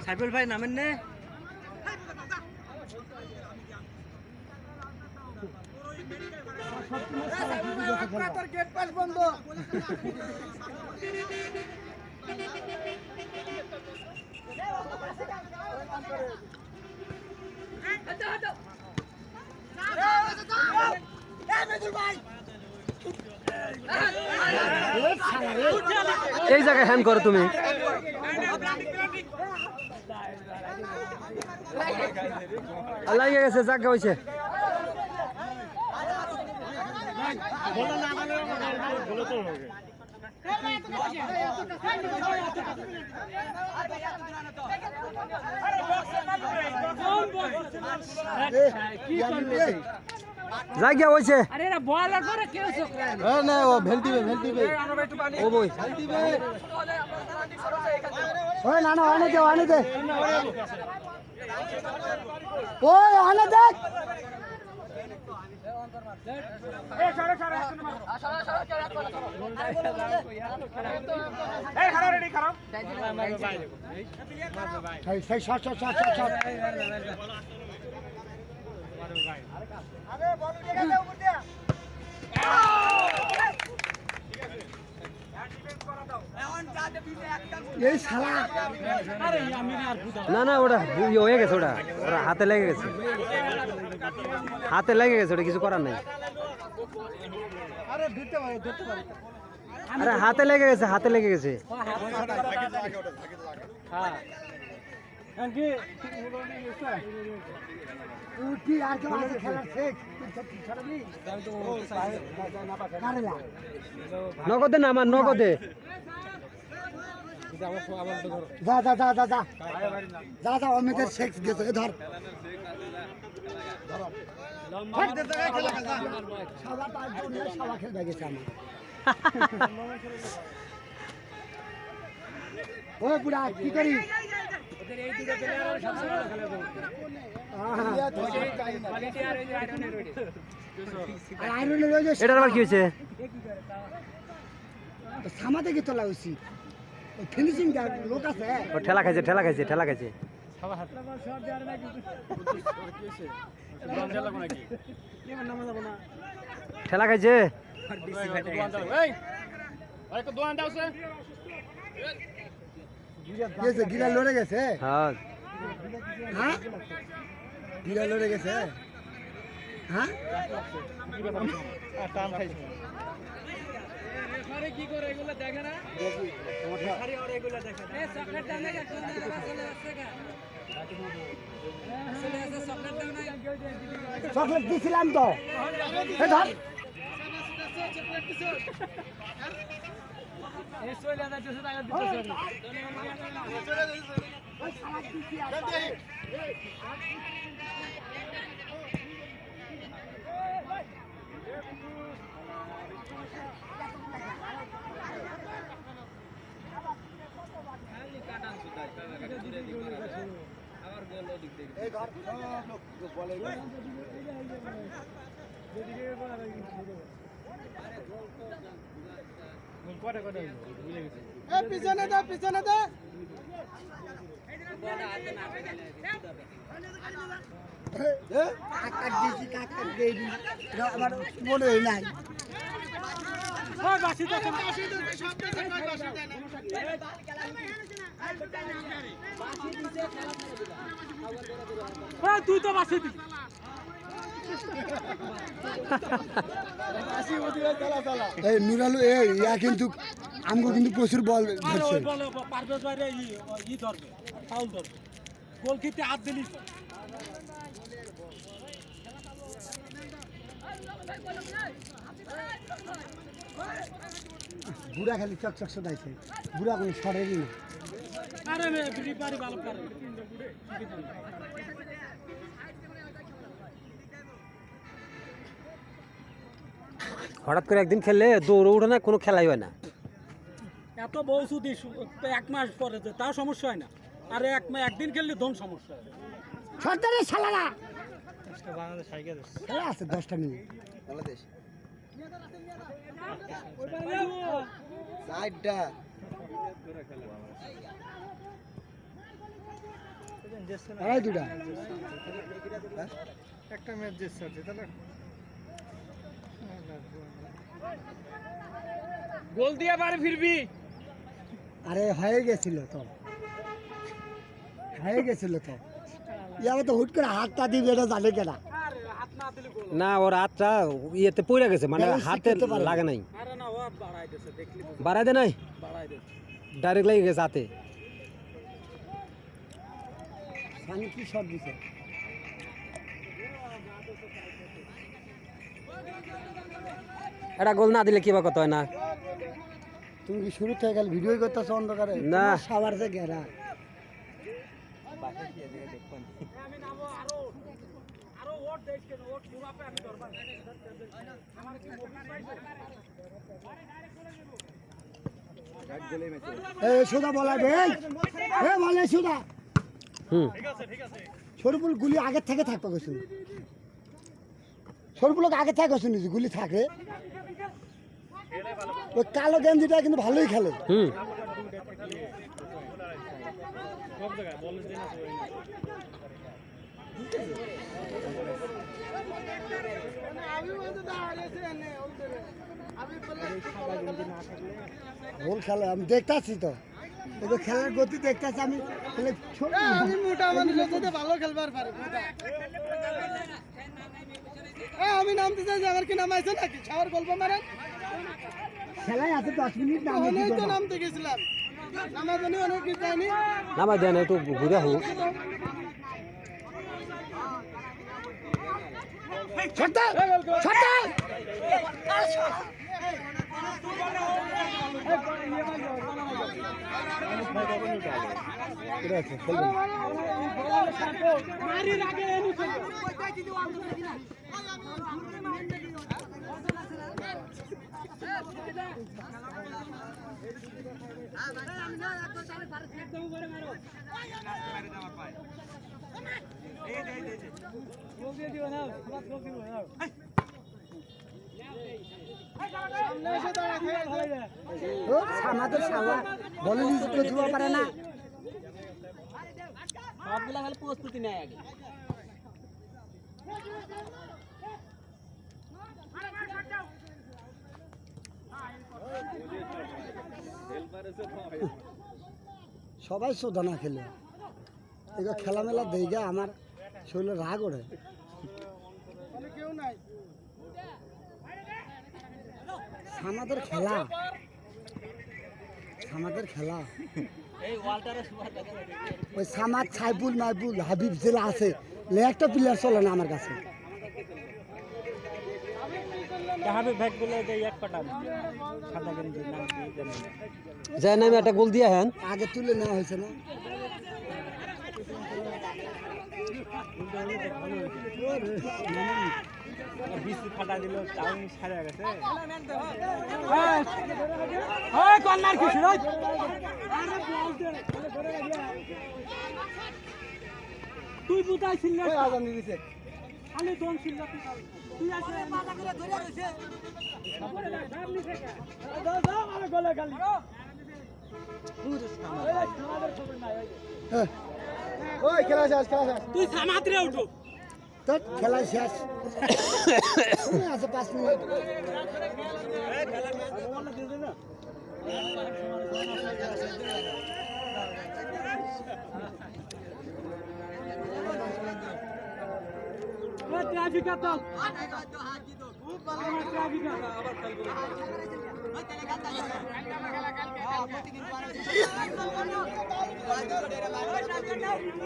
সাইফুল ভাই নামেন নে গেট পাস বন্ধ এই জায়গায় হ্যান্ড করো তুমি লাগে গেছে জায়গা হয়েছে জায়গা হয়েছে না ও ভেলতিবে ও বই ওই না না অনে দে ওই অনে দেখ না না ওটা হয়ে গেছে ওটা ওরা হাতে লেগে গেছে ওটা কিছু করার নাই আরে হাতে লেগে গেছে নগদে না আমার নগদে যা অমিতের সেক্স গেছে ধর খেলতে গেছে আমার ও বুড়া কি করি এটার আবার কি হয়েছে সামাতে কি তোলা উচিত ফিনিশিং লোক আছে ঠেলা খাইছে ঠেলা খাইছে গিলা লড়ে গেছে হ্যাঁ গিলা লড়ে গেছে হ্যাঁ কি করে এগুলো দেখে না চকলেট দিছিলাম তো পিছনে দে আমার মনে হয় নাই তুই তো বাসি নুরালু ইয়া কিন্তু আমগো কিন্তু প্রচুর বল ধরছে গোল খেতে হাত দিলি বুড়া খালি চকচক শোধাইছে বুড়া কোনো সরেরই না আরে মে বিড়ি পারি ভালো পারে হঠাৎ করে একদিন খেললে দৌড়ে উঠে না কোনো খেলাই হয় না এত বউ সুদি 1 মাস পরে তো তাও সমস্যা হয় না আরে একদিন খেললে ধন সমস্যা হয় সরকারের শালারা বাংলাদেশ হাইকে খেলা আছে 10টা মিনিট বাংলাদেশ সাইডটা আড়াই দুটা একটা ম্যাচ জিতছে তাহলে গোল দিয়ে বাড়ি ফিরবি আরে হয়ে গেছিল তো ইয়ার তো হুট করে হাতটা দিবে এটা জানে কেনা আরে হাত না দিলে গোল না ওর হাতটা ইয়েতে পড়ে গেছে মানে Balance হাতে করতে পারে না। লাগে নাই আরে না ও বাড়াই দিয়েছে দেখলি বাড়াই দে নাই বাড়াই দিয়েছে ডাইরেক্ট লেগে গেছে হাতে সানি কি শট দিছে এটা গোল না দিলে কি বা কত হয় না তুমি কি শুরু থেকে গেল ভিডিও করতেছ অন্ধকারে না। সবার যে ঘেরা আমি নামো আরো ওট দেখ কেন ওট পুরাপে আমি ধরবা আমার কি এই সুদা বলাবে এই বলে সুদা হুম সরুপুল গুলি আগে থেকে থাকবে কইছিল সরুপুল আগে থেকে কইছিল গুলি থাকে ওই কালো গেঞ্জিটা কিন্তু ভালোই খেলে হুম সব জায়গায় বল দিন আছে বল খেলে আমি দেখতাছি তো এবার খেলার গতি দেখতাছি আমি খেলে আমি মোটা মানুষের সাথে ভালো খেলবার পারি আমি নামতে চাই যে আমার কি নাম আছে নাকি ছাওয়ার গল্প মারেন খেলায় আছে 10 মিনিট নাম অনেক তো নামতে গেছিলাম আমার জন্য অনেক কিছু যায়নি নামাই দেন একটু ঘুরে হোক ছটা ছটা মারির আগে এনে আমাদের সাওয়া বলে দিতে তো ছুয়া পারে না সবগুলা খালি প্রস্তুতি নেয় আগে সবাই শোধনা খেলে এগুলো খেলা মেলা দেইগা আমার শরীরে রাগ ওঠে কেউ নাই আমাদের খেলা ওই সামাদ সাইফুল মাইফুল হাবিব জেলা আছে একটা প্লেয়ার চলে না আমার কাছে যায় না আমি একটা গোল দিয়ে হ্যাঁ আগে তুলে নেওয়া হয়েছে না ফাটা দিল তাও সারা গেছে কন্যার কিছু তুই বুঝাইছিল না খালি দন ছিল তুই আসে গলে খালি ওই খেলা শেষ তুই সামাত্রে উঠো তো খেলা শেষ আছে 5 মিনিট ট্রাফিক তো ট্রাফিক